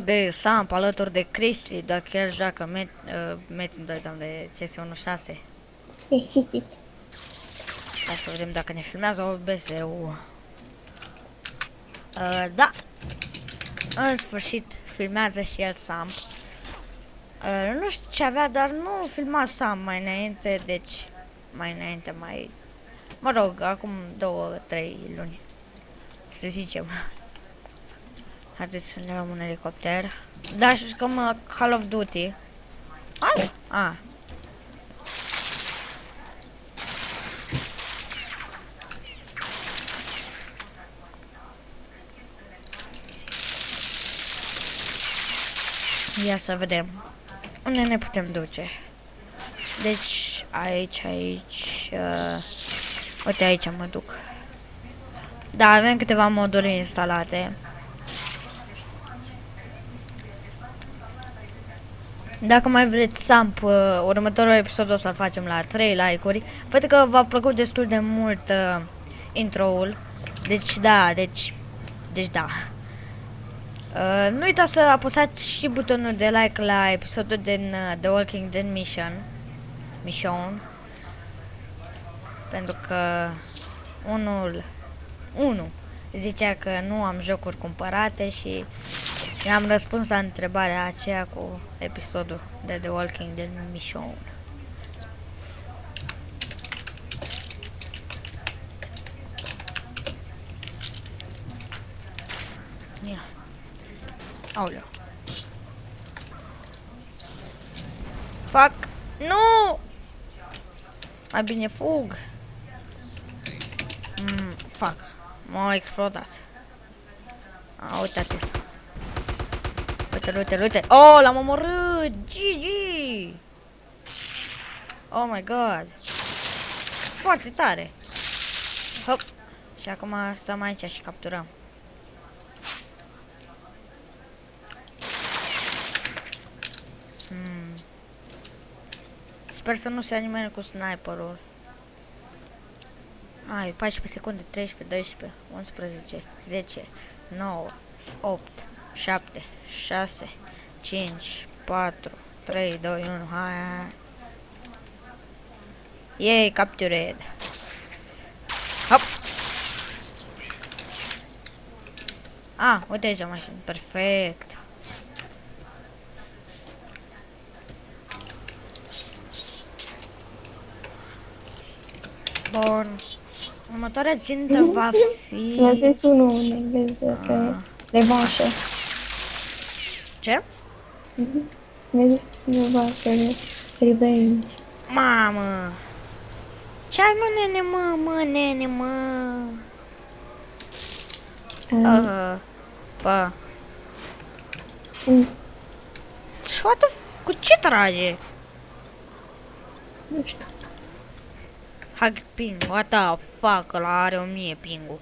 de Samp alături de Cristi, doar că el joacă Metin 2, doamne, CS16. Hai să vedem dacă ne filmează OBS-ul. Da, în sfârșit filmează și el Samp. Nu știu ce avea, dar nu filma Samp mai înainte, deci mai, mă rog, acum 2-3 luni, să zicem. Haideți să ne luăm un elicopter. Da, și cum Call of Duty. Ah. Ia să vedem unde ne putem duce. Deci aici, uite aici mă duc. Da, avem câteva moduri instalate. Dacă mai vreți Samp, următorul episod o să-l facem la 3 like-uri. Văd că v-a plăcut destul de mult intro-ul. Deci da, deci da. Nu uitați să apăsați și butonul de like la episodul din The Walking Dead Mission. Pentru că unul zicea că nu am jocuri cumpărate și am răspuns la întrebarea aceea cu episodul de The Walking Dead Mission. Ia. Aoleu. Fuck! Nu! Mai bine fug. Fuck. M-a explodat. Uite-te. Uite. Oh, l-am omorât! GG! Oh my god. Foarte tare. Hop. Și acum stăm aici și capturăm. Sper să nu se animeze cu sniperul. Ai, 14 secunde, 13, 12, 11, 10, 9, 8, 7, 6, 5, 4, 3, 2, 1, hai. Yay, captured. Hop. Uite aici mașină, perfect. Bun. Următoarea țintă va fi... Mi-a zis unul în engleză că revanșă. Ce? Mi-a zis cineva că revenge. Mamă! Ce-ai mă, nene, mă? Pa. What the cu ce trage? Nu știu. Hug ping, what the fuck, ăla are 1000 ping-ul.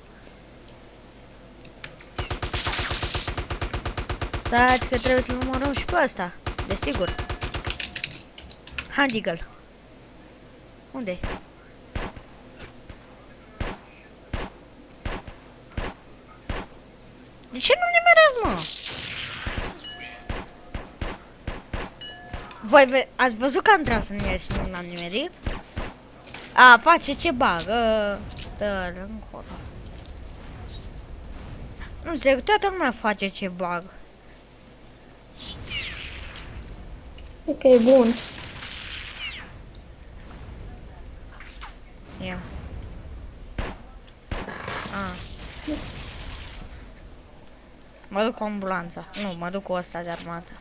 Stați că trebuie să-l numărăm și pe ăsta, desigur. Handigal. Unde-i? De ce nu nimerez, mă? Voi ați văzut că am tras în el și nu l-am nimerit? Face ce bagă. Dă-l încolo. Nu știu, toată lumea face ce bag. E că e bun. Ia. Mă duc cu ambulanța. Nu, mă duc cu ăsta de armată.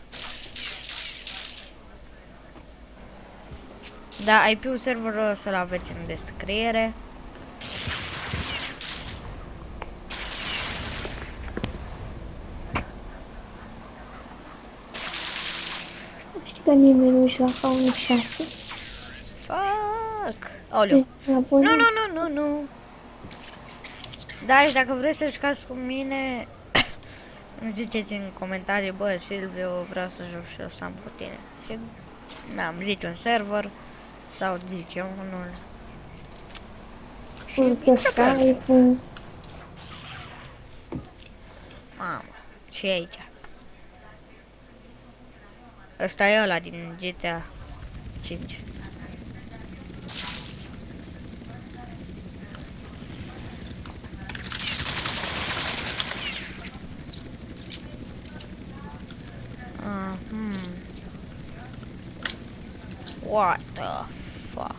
Da, IP-ul serverului o să-l aveți în descriere. Știi că nimeni nu își la 1.6. Fuck! Aoleu. Nu. Da, și dacă vreți să jucați cu mine, îmi ziceți în comentarii, bă, Silviu, vreau să joc și eu Samp cu tine. Și mi-am zici un server, sau zic eu unul. Pe Ăsta e ăla din GTA 5. What the fuck?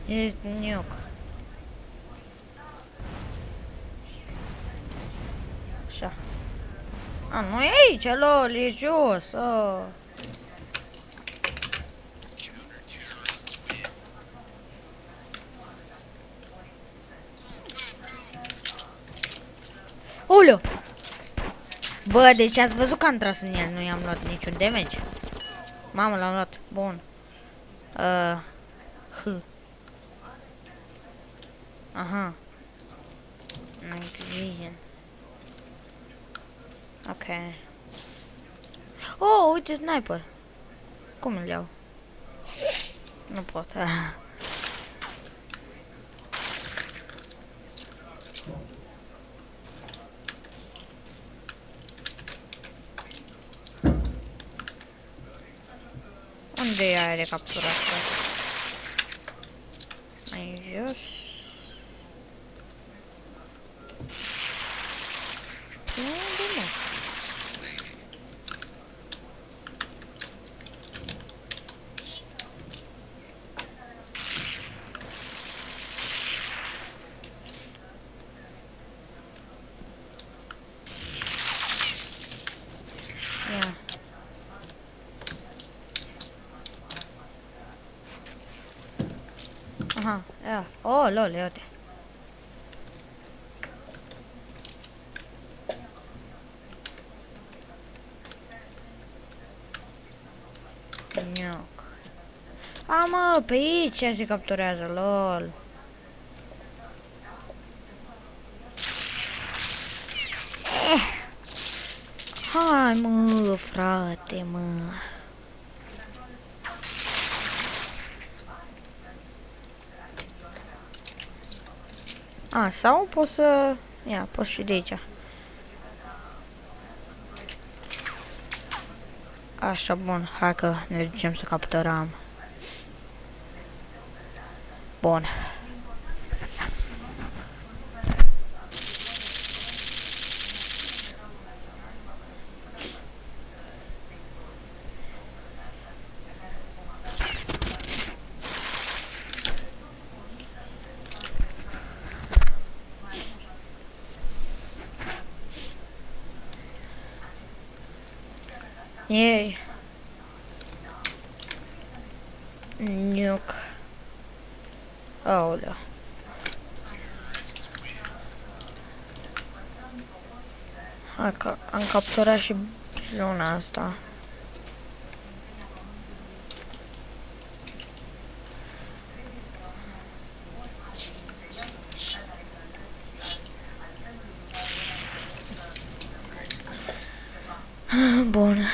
Ești nuc. Așa. A, nu e aici, lol, e jos. Oleu! Bă, deci ați văzut că am tras în el, nu i-am luat niciun damage. Mamă, l-am luat. Bun. Aha. Night vision. Ok. Oh, uite sniper. Cum îl iau? Nu pot. Unde e aia de captura asta? Mai jos. Unde mă? Ia. Aha, ia. Oh, lol, ia uite. Nioc. A, mă, pe aici se capturează, lol. Hai, mă, frate, mă. A, sau pot să... Ia, pot și de aici. Așa, bun, hai că ne ducem să capturăm. Bun. Ei. Nuke. Aoleu. Hai că am capturat și zona asta. Bun.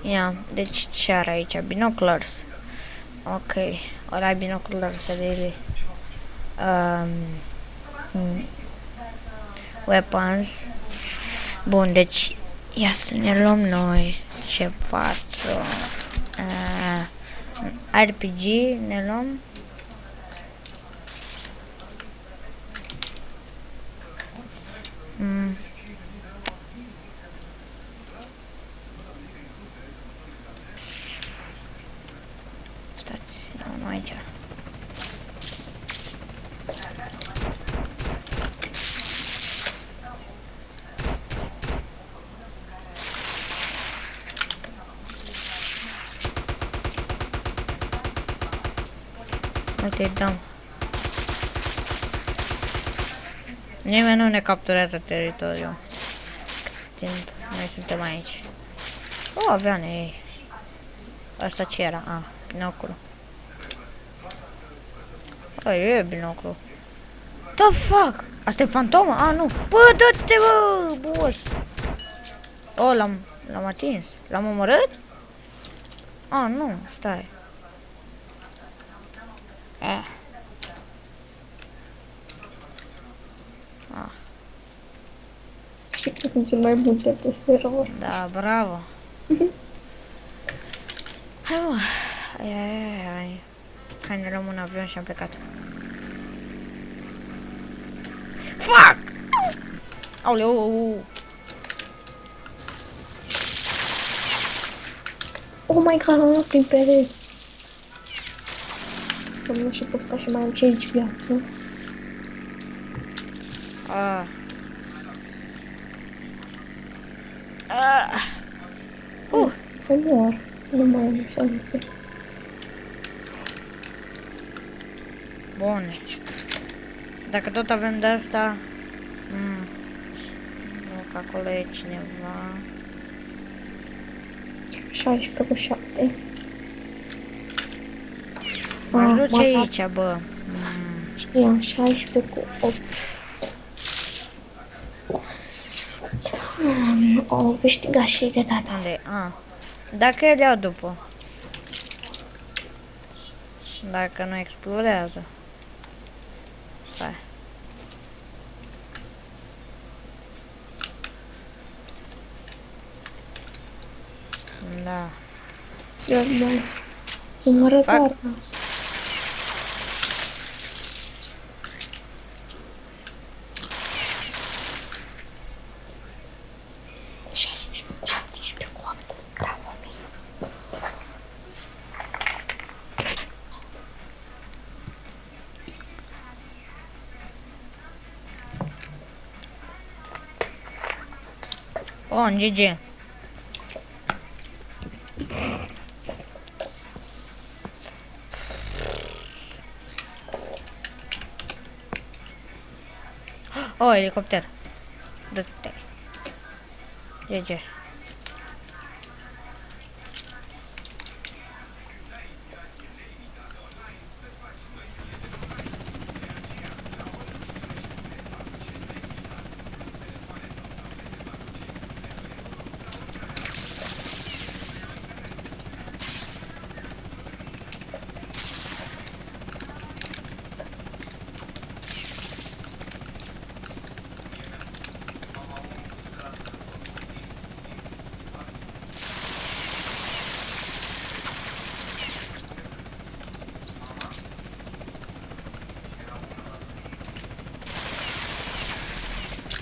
Ia, deci ce are aici? Binoculars. Ok, ăla e binoculars really. Weapons. Bun, deci ia să ne luăm noi C4. RPG ne luăm. Stați, nu aici. Uite, dăm. Nimeni nu ne capturează teritoriul. Timp, noi suntem aici. Oh, avioane ei. Asta ce era? Ah, binocul. Da, e binoclu. The fuck? Asta e fantomă? Ah, nu. Bă, dă-te, bă, boss. Oh, l-am atins. L-am omorât? Ah, nu, stai. Știi că sunt cel mai bun pe server. Da, bravo. Hai, mă. Hai. Hai, ne luăm un avion și am plecat. Fuck! Aoleu! Oh my god, am luat prin pereți. Am luat și pe ăsta și mai am 5 viață. Ah. Să mor. Nu mai am șanse. Bune. Dacă tot avem de asta... Nu, că acolo e cineva. 16 cu 7. Mă ajut aici, bă. Știam, 16 cu 8. Au câștigat și de data asta. Unde? Ah. Dacă el iau după. Dacă nu explodează. Stai. Da. Normal. Numărătoare. Oh, GG. Oh, helicopter. Du-te. GG.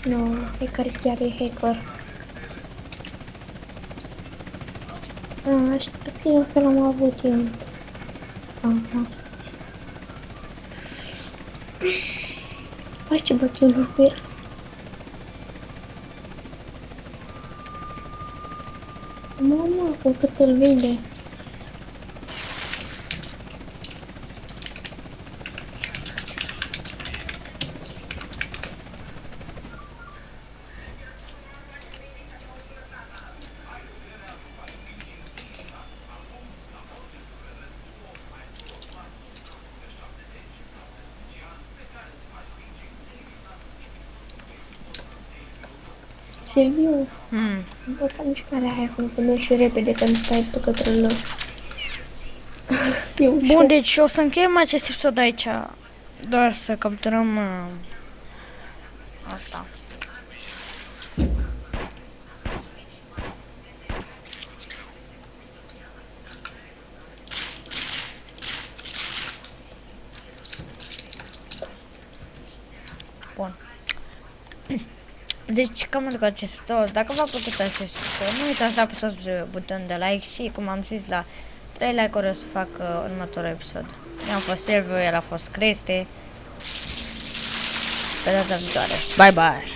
Nu, hacker chiar e hacker. Știți că eu să l-am avut eu. Aha. Faci ceva kill-uri cu el. Mama, cu cât îl vinde. Silviu, învăța mișcarea aia, cum să mergi și repede când stai pe către lor. Bun, deci o să încheiem acest episod aici. Doar să capturăm asta. Bun. Deci cam atât cu acest episod. Dacă v-a plăcut acest episod, nu uitați să apăsați butonul de like și, cum am zis, la 3 like-uri o să fac următorul episod. Eu am fost Silviu, el a fost Cristi. Pe data viitoare. Bye bye!